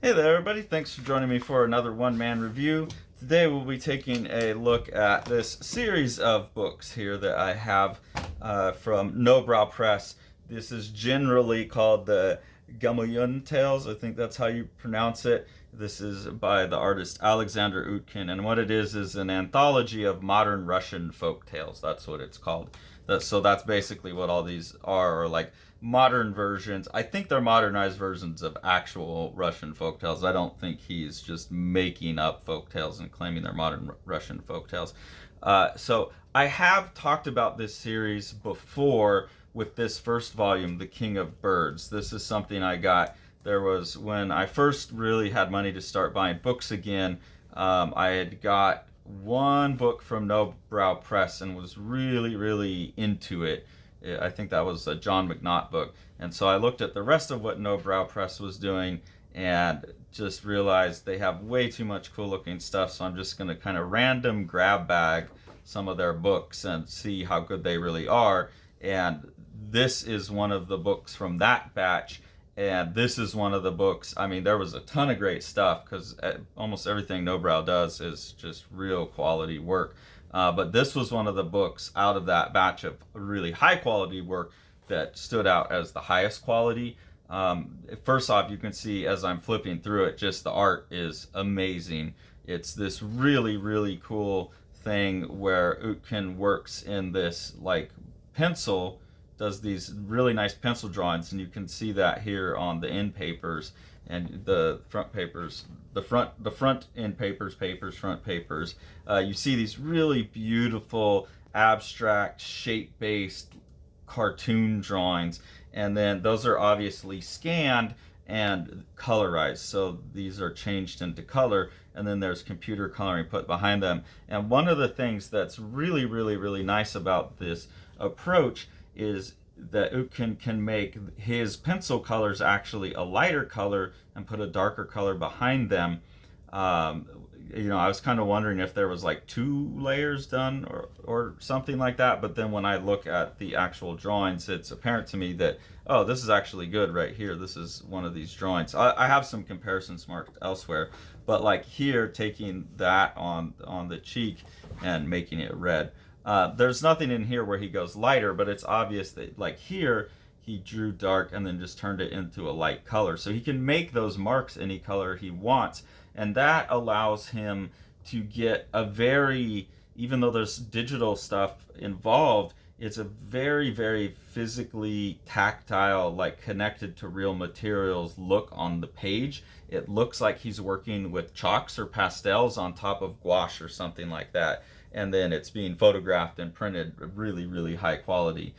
Hey there, everybody. Thanks for joining me for another one-man review. Today we'll be taking a look at this series of books here that I have from Nobrow Press. This is generally called the Gamayun Tales. I think that's how you pronounce it. This is by the artist Alexander Utkin, and what it is an anthology of modern Russian folk tales. That's what it's called. So that's basically what all these are, or like modern versions. I think they're modernized versions of actual Russian folktales. I don't think he's just making up folktales and claiming they're modern Russian folktales. So I have talked about this series before with this first volume, The King of Birds. This is something I got. There was when I first really had money to start buying books again. I had got one book from Nobrow Press and was really into it. I think that was a John McNaught book. And so I looked at the rest of what Nobrow Press was doing and just realized they have way too much cool looking stuff. So I'm just going to kind of random grab bag some of their books and see how good they really are. And this is one of the books from that batch. And this is one of the books. I mean, there was a ton of great stuff because almost everything Nobrow does is just real quality work. But this was one of the books out of that batch of really high quality work that stood out as the highest quality. First off, you can see as I'm flipping through it, just the art is amazing. It's this really cool thing where Utkin works in this like pencil, does these really nice pencil drawings, and you can see that here on the end papers and the front papers, the front end papers, front papers. You see these really beautiful abstract shape-based cartoon drawings, and then those are obviously scanned and colorized, so these are changed into color, and then there's computer coloring put behind them. And one of the things that's really nice about this approach is that Utkin can make his pencil colors actually a lighter color and put a darker color behind them. I was kind of wondering if there was like two layers done or something like that, but then when I look at the actual drawings, it's apparent to me that, oh, this is actually good right here. This is one of these drawings. I have some comparisons marked elsewhere, but like here, taking that on the cheek and making it red. There's nothing in here where he goes lighter, but it's obvious that like here he drew dark and then just turned it into a light color. So he can make those marks any color he wants, and that allows him to get a very, even though there's digital stuff involved, it's a very physically tactile, like connected to real materials look on the page. It looks like he's working with chalks or pastels on top of gouache or something like that, and then it's being photographed and printed really high quality.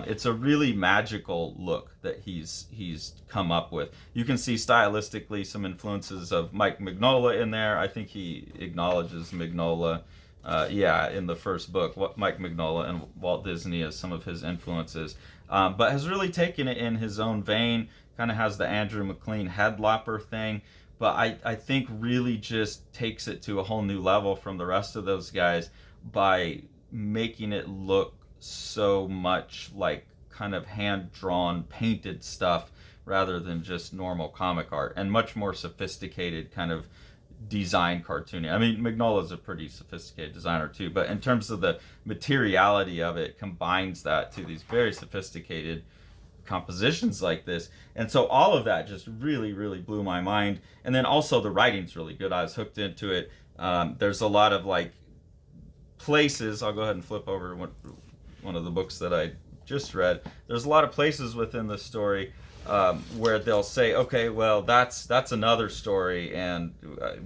It's a really magical look that he's come up with. You can see stylistically some influences of Mike Mignola in there. I think he acknowledges Mignola, in the first book, what Mike Mignola and Walt Disney as some of his influences, but has really taken it in his own vein. Kind of has the Andrew McLean headlopper thing, but I think really just takes it to a whole new level from the rest of those guys by making it look so much like kind of hand-drawn, painted stuff rather than just normal comic art, and much more sophisticated kind of design cartooning. I mean, Mignola's a pretty sophisticated designer too, but in terms of the materiality of it, combines that to these very sophisticated compositions like this. And so all of that just really blew my mind. And then also the writing's really good. I was hooked into it. There's a lot of like places. I'll go ahead and flip over one of the books that I just read. There's a lot of places within the story where they'll say, okay, well, that's another story, and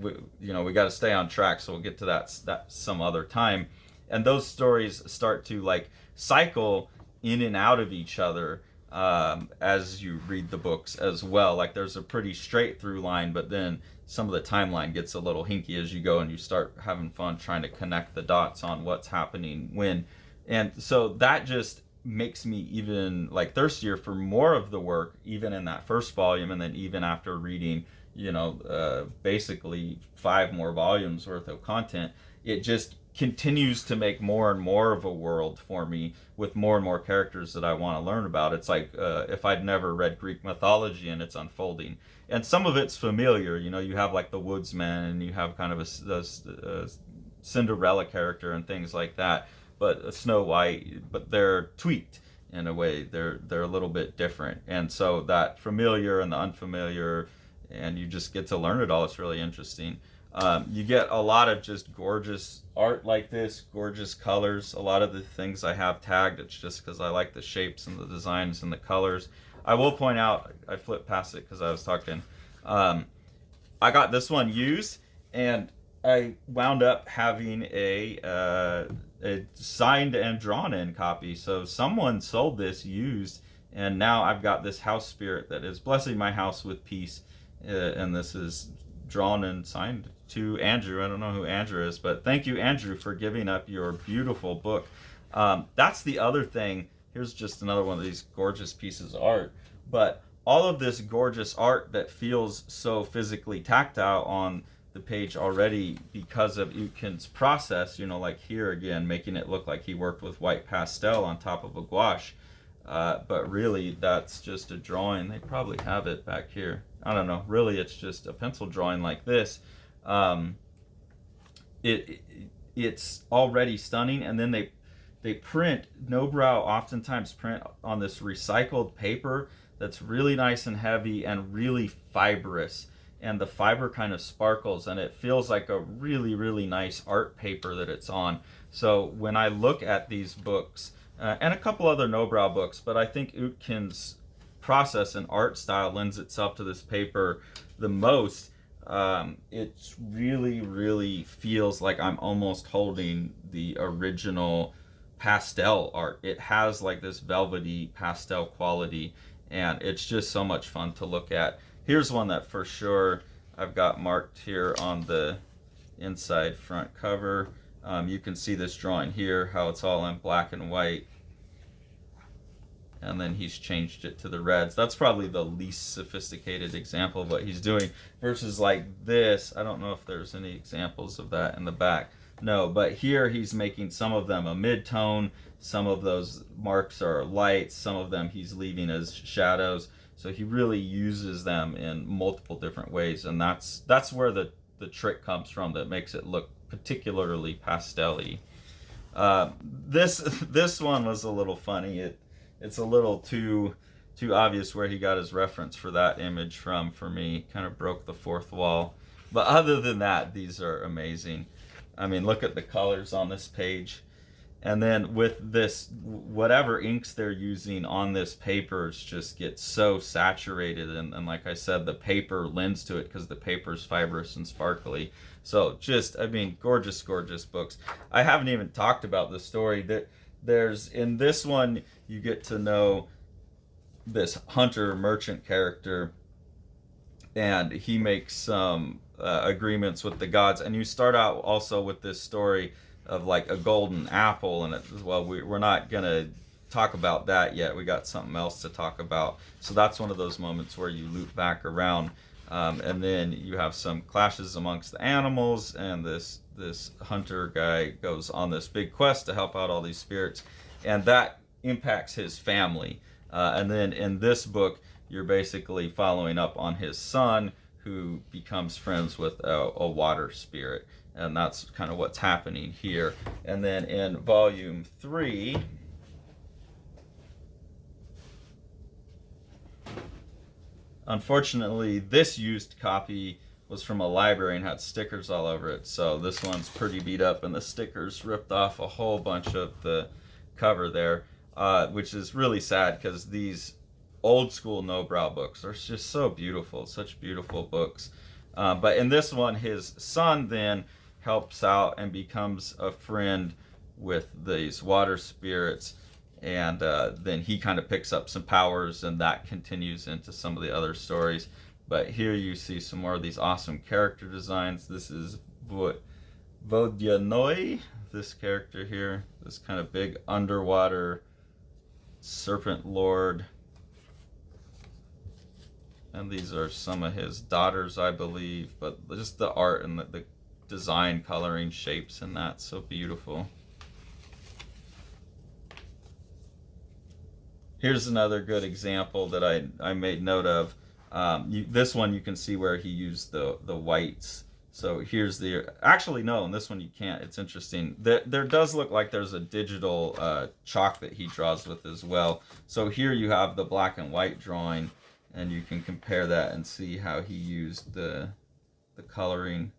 we got to stay on track, so we'll get to that some other time. And those stories start to like cycle in and out of each other as you read the books as well. Like there's a pretty straight through line, but then some of the timeline gets a little hinky as you go, and you start having fun trying to connect the dots on what's happening when. And so that just makes me even like thirstier for more of the work, even in that first volume, and then even after reading basically 5 more volumes worth of content. It just continues to make more and more of a world for me with more and more characters that I want to learn about. It's like if I'd never read Greek mythology and it's unfolding. And some of it's familiar. You know, you have like the woodsman and you have kind of a Cinderella character and things like that. But Snow White, but they're tweaked in a way. They're a little bit different. And so that familiar and the unfamiliar, and you just get to learn it all. It's really interesting. You get a lot of just gorgeous art like this, gorgeous colors. A lot of the things I have tagged, it's just because I like the shapes and the designs and the colors. I will point out, I flipped past it because I was talking. I got this one used, and I wound up having a signed and drawn in copy. So someone sold this used, and now I've got this house spirit that is blessing my house with peace. And this is drawn and signed to Andrew. I don't know who Andrew is, but thank you, Andrew, for giving up your beautiful book. That's the other thing. Here's just another one of these gorgeous pieces of art. But all of this gorgeous art that feels so physically tactile on the page already because of Utkin's process, you know, like here again, making it look like he worked with white pastel on top of a gouache. But really, that's just a drawing. They probably have it back here. I don't know. Really, it's just a pencil drawing like this. It's already stunning, and then they print. Nobrow oftentimes print on this recycled paper that's really nice and heavy and really fibrous, and the fiber kind of sparkles, and it feels like a really, really nice art paper that it's on. So when I look at these books, and a couple other Nobrow books, but I think Utkin's process and art style lends itself to this paper the most. It really, really feels like I'm almost holding the original pastel art. It has like this velvety pastel quality, and it's just so much fun to look at. Here's one that for sure I've got marked here on the inside front cover. You can see this drawing here, how it's all in black and white. And then he's changed it to the reds. That's probably the least sophisticated example of what he's doing. Versus like this, I don't know if there's any examples of that in the back. No, but here he's making some of them a mid-tone. Some of those marks are lights. Some of them he's leaving as shadows. So he really uses them in multiple different ways. And that's where the trick comes from that makes it look particularly pastel-y. This one was a little funny. It's a little too obvious where he got his reference for that image from for me. Kind of broke the fourth wall. But other than that, these are amazing. I mean, look at the colors on this page. And then with this, whatever inks they're using on this paper just gets so saturated. And like I said, the paper lends to it because the paper is fibrous and sparkly. So just, I mean, gorgeous, gorgeous books. I haven't even talked about the story that there's in this one. You get to know this hunter merchant character, and he makes some agreements with the gods. And you start out also with this story of like a golden apple, and we're not gonna talk about that yet. We got something else to talk about. So that's one of those moments where you loop back around, and then you have some clashes amongst the animals, and this hunter guy goes on this big quest to help out all these spirits, and that impacts his family. And then in this book, you're basically following up on his son, who becomes friends with a water spirit. And that's kind of what's happening here. And then in volume 3, unfortunately, this used copy was from a library and had stickers all over it. So this one's pretty beat up, and the stickers ripped off a whole bunch of the cover there, which is really sad because these old school Nobrow books are just so beautiful, such beautiful books. But in this one, his son then helps out and becomes a friend with these water spirits, and then he kind of picks up some powers, and that continues into some of the other stories. But here you see some more of these awesome character designs. This is Vodyanoi, this character here, this kind of big underwater serpent lord. And these are some of his daughters, I believe, but just the art and the design, coloring, shapes, and that's so beautiful. Here's another good example that I made note of. This one you can see where he used the whites. So here's the, actually no, in this one you can't. It's interesting. There does look like there's a digital chalk that he draws with as well. So here you have the black and white drawing, and you can compare that and see how he used the coloring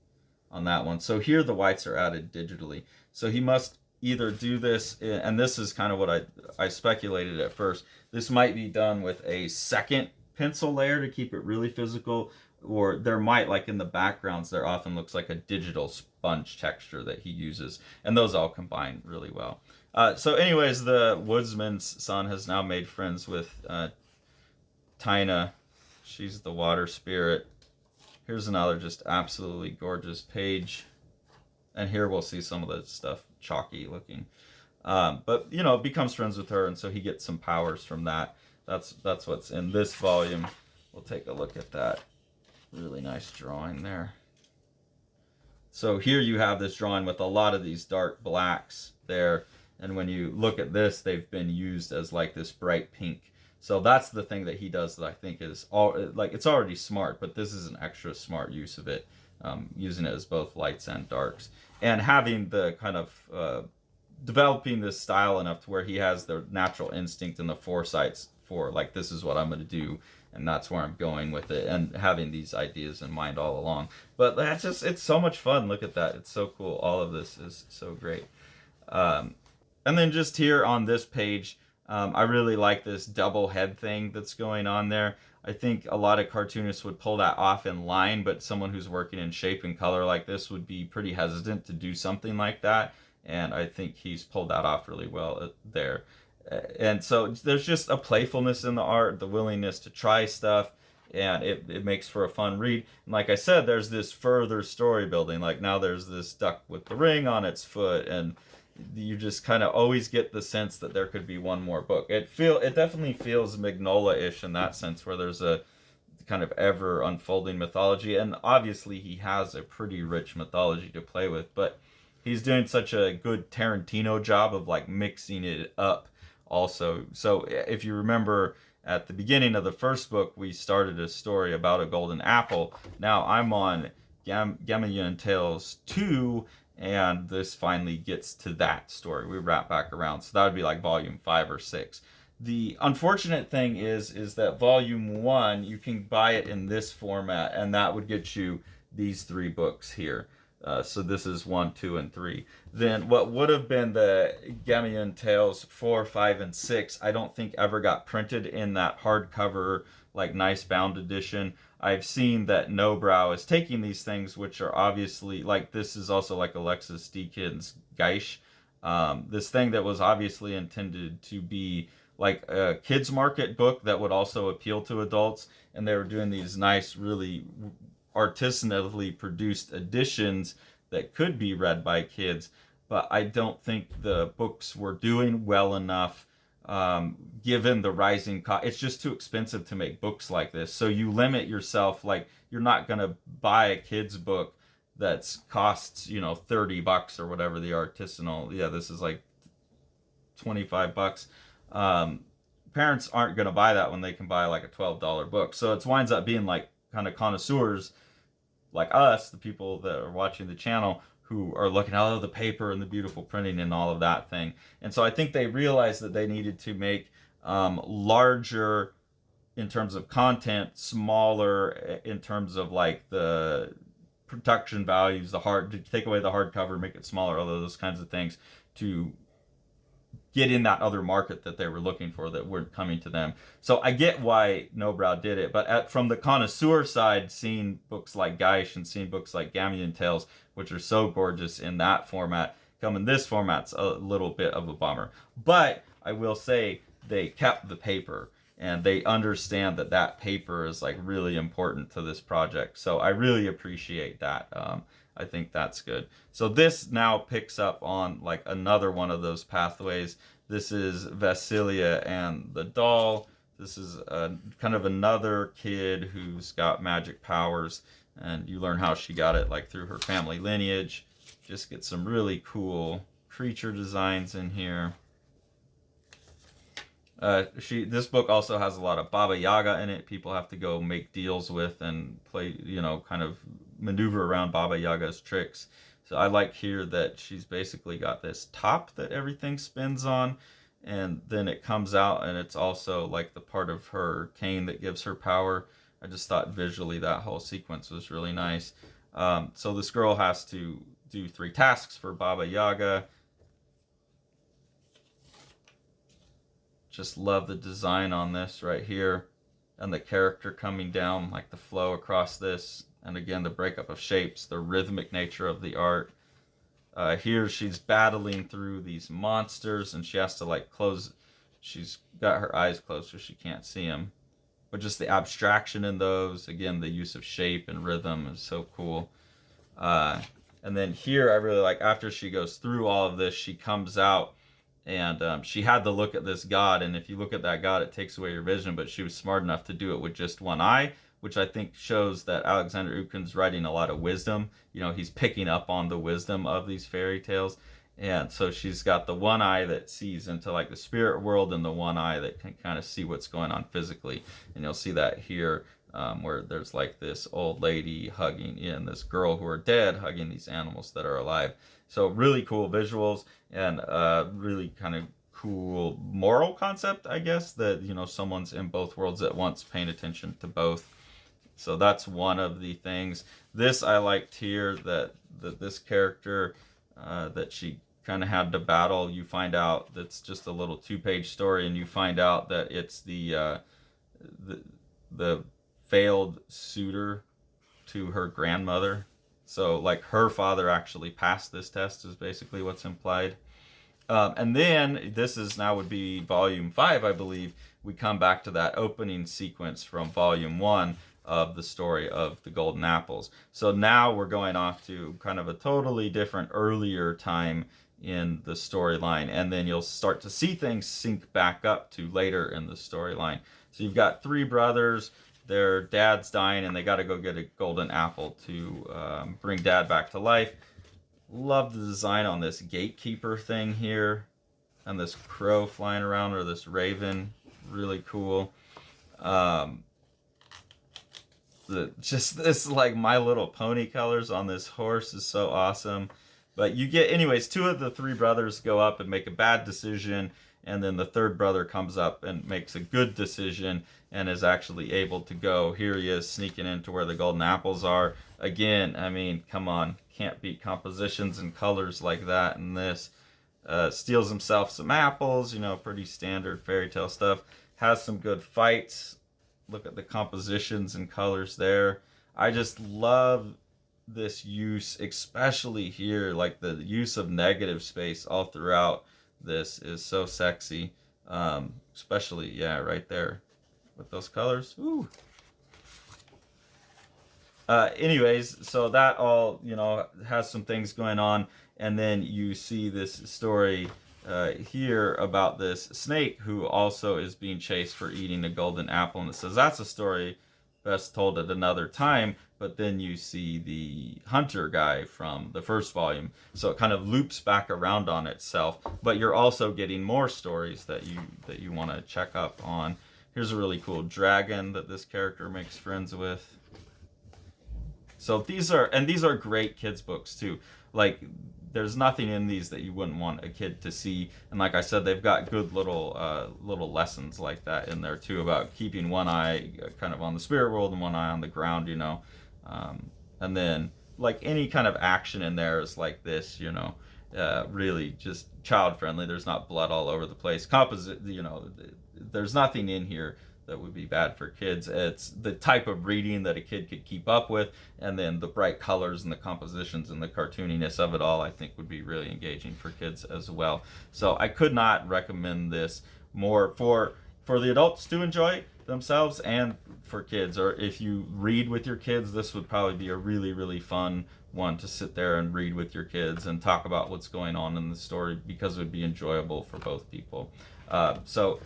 on that one. So here the whites are added digitally. So he must either do this, and this is kind of what I speculated at first, this might be done with a second pencil layer to keep it really physical, or there might, like in the backgrounds, there often looks like a digital sponge texture that he uses, and those all combine really well. So anyways, the woodsman's son has now made friends with Tina. She's the water spirit. Here's another just absolutely gorgeous page. And here we'll see some of the stuff chalky looking. But, you know, becomes friends with her, and so he gets some powers from that. That's what's in this volume. We'll take a look at that. Really nice drawing there. So here you have this drawing with a lot of these dark blacks there. And when you look at this, they've been used as like this bright pink. So that's the thing that he does that I think is like, it's already smart, but this is an extra smart use of it, using it as both lights and darks, and having the kind of developing this style enough to where he has the natural instinct and the foresights for, like, this is what I'm going to do, and that's where I'm going with it, and having these ideas in mind all along. But that's just, it's so much fun. Look at that. It's so cool. All of this is so great. And then just here on this page, I really like this double head thing that's going on there. I think a lot of cartoonists would pull that off in line, but someone who's working in shape and color like this would be pretty hesitant to do something like that. And I think he's pulled that off really well there. And so there's just a playfulness in the art, the willingness to try stuff, and it makes for a fun read. And like I said, there's this further story building. Like now there's this duck with the ring on its foot, and you just kind of always get the sense that there could be one more book. It definitely feels Mignola-ish in that sense, where there's a kind of ever unfolding mythology, and obviously he has a pretty rich mythology to play with, but he's doing such a good Tarantino job of like mixing it up also. So if you remember at the beginning of the first book, we started a story about a golden apple. Now I'm on Gamayun Tales 2, and this finally gets to that story. We wrap back around, so that would be like volume 5 or 6. The unfortunate thing is that volume 1, you can buy it in this format, and that would get you these 3 books here. So this is 1, 2, and 3. Then what would have been the Gamayun Tales 4, 5, and 6, I don't think ever got printed in that hardcover, like nice bound edition. I've seen that Nobrow is taking these things, which are obviously, like, this is also like Alexis Deakin's Geish. This thing that was obviously intended to be like a kids market book that would also appeal to adults, and they were doing these nice, really artisanally produced editions that could be read by kids, but I don't think the books were doing well enough, given the rising cost. It's just too expensive to make books like this, so you limit yourself. Like, you're not going to buy a kid's book that's costs, you know, $30 or whatever the artisanal, yeah, this is like $25. Parents aren't going to buy that when they can buy like a $12 book, so it winds up being like kind of connoisseurs like us, the people that are watching the channel, who are looking at all the paper and the beautiful printing and all of that thing. And so I think they realized that they needed to make larger in terms of content, smaller in terms of like the production values, to take away the hardcover, make it smaller, all those kinds of things, to get in that other market that they were looking for that weren't coming to them. So I get why Nobrow did it, but from the connoisseur side, seeing books like Geish and seeing books like Gamayun Tales, which are so gorgeous in that format, come in this format's a little bit of a bummer. But I will say they kept the paper, and they understand that that paper is like really important to this project. So I really appreciate that. I think that's good. So this now picks up on like another one of those pathways. This is Vasilia and the doll. This is kind of another kid who's got magic powers. and you learn how she got it, like through her family lineage. Just get some really cool creature designs in here. This book also has a lot of Baba Yaga in it. People have to go make deals with and play, kind of maneuver around Baba Yaga's tricks. So I like here that she's basically got this top that everything spins on, and then it comes out, and it's also like the part of her cane that gives her power. I just thought visually that whole sequence was really nice. So this girl has to do 3 tasks for Baba Yaga. Just love the design on this right here, and the character coming down, like the flow across this, and again the breakup of shapes, the rhythmic nature of the art. Here she's battling through these monsters, and she has to like close. She's got her eyes closed so she can't see them, but just the abstraction in those, again the use of shape and rhythm is so cool. And then here I really like, after she goes through all of this, she comes out, and she had to look at this god, and if you look at that god it takes away your vision, but she was smart enough to do it with just one eye, which I think shows that Alexander Utkin's writing a lot of wisdom. He's picking up on the wisdom of these fairy tales, and so she's got the one eye that sees into like the spirit world, and the one eye that can kind of see what's going on physically. And you'll see that here, where there's like this old lady hugging this girl who are dead, hugging these animals that are alive. So really cool visuals, and really kind of cool moral concept, I guess, that someone's in both worlds at once, paying attention to both. So that's one of the things. This I liked here, that this character that she kind of had to battle, you find out that's just a little 2-page story, and you find out that it's the failed suitor to her grandmother. So like her father actually passed this test is basically what's implied. And then this is now would be volume 5, I believe. We come back to that opening sequence from volume 1 of the story of the golden apples. So now we're going off to kind of a totally different earlier time in the storyline, and then you'll start to see things sync back up to later in the storyline. So you've got 3 brothers, their dad's dying, and they got to go get a golden apple to bring dad back to life. Love the design on this gatekeeper thing here, and this crow flying around, or this raven, really cool. Just this like My Little Pony colors on this horse is so awesome. But you get, anyways, 2 of the 3 brothers go up and make a bad decision, and then the 3rd brother comes up and makes a good decision and is actually able to go. Here he is sneaking into where the golden apples are. Again, I mean, come on, can't beat compositions and colors like that in this. Steals himself some apples, pretty standard fairy tale stuff. Has some good fights. Look at the compositions and colors there. I just love this use, especially here, like the use of negative space all throughout this is so sexy. Especially, right there with those colors. Ooh. Anyways, so that all, has some things going on, and then you see this story here about this snake who also is being chased for eating a golden apple, and it says that's a story best told at another time. But then you see the hunter guy from the first volume, so it kind of loops back around on itself, but you're also getting more stories that you want to check up on. Here's a really cool dragon that this character makes friends with. So these are great kids books too. Like, there's nothing in these that you wouldn't want a kid to see, and like I said, they've got good little lessons like that in there too, about keeping one eye kind of on the spirit world and one eye on the ground, and then like any kind of action in there is like this, really just child friendly. There's not blood all over the place. There's nothing in here that would be bad for kids. It's the type of reading that a kid could keep up with, and then the bright colors and the compositions and the cartooniness of it all, I think, would be really engaging for kids as well. So I could not recommend this more for the adults to enjoy themselves, and for kids, or if you read with your kids, this would probably be a really, really fun one to sit there and read with your kids and talk about what's going on in the story, because it would be enjoyable for both people. So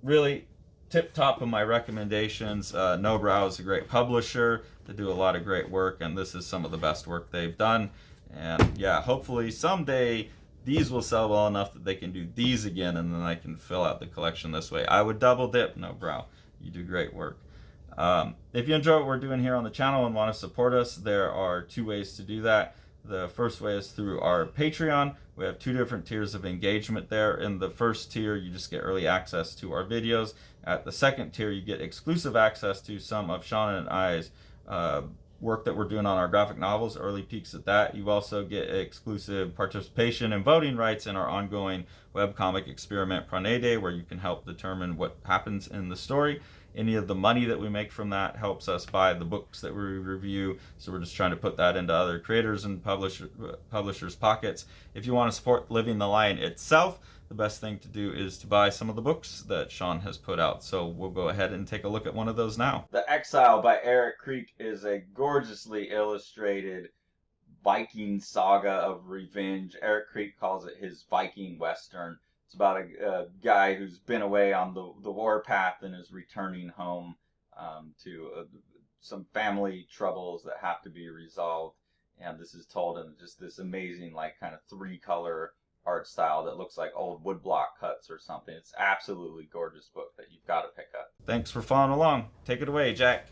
really tip top of my recommendations. Nobrow is a great publisher. They do a lot of great work, and this is some of the best work they've done. And yeah, hopefully someday these will sell well enough that they can do these again, and then I can fill out the collection this way. I would double dip, Nobrow. You do great work. If you enjoy what we're doing here on the channel and want to support us, there are two ways to do that. The first way is through our Patreon. We have two different tiers of engagement there. In the first tier, you just get early access to our videos. At the second tier, you get exclusive access to some of Sean and I's work that we're doing on our graphic novels, early peeks at that. You also get exclusive participation and voting rights in our ongoing webcomic experiment Pranede, where you can help determine what happens in the story. Any of the money that we make from that helps us buy the books that we review, so we're just trying to put that into other creators and publishers' pockets. If you want to support Living the Lion itself, the best thing to do is to buy some of the books that Sean has put out. So we'll go ahead and take a look at one of those now. The Exile by Eric Creek is a gorgeously illustrated Viking saga of revenge. Eric Creek calls it his Viking Western. It's about a guy who's been away on the warpath and is returning home to some family troubles that have to be resolved. And this is told in just this amazing, like, kind of three-color art style that looks like old woodblock cuts or something. It's absolutely gorgeous book that you've got to pick up. Thanks for following along. Take it away, Jack.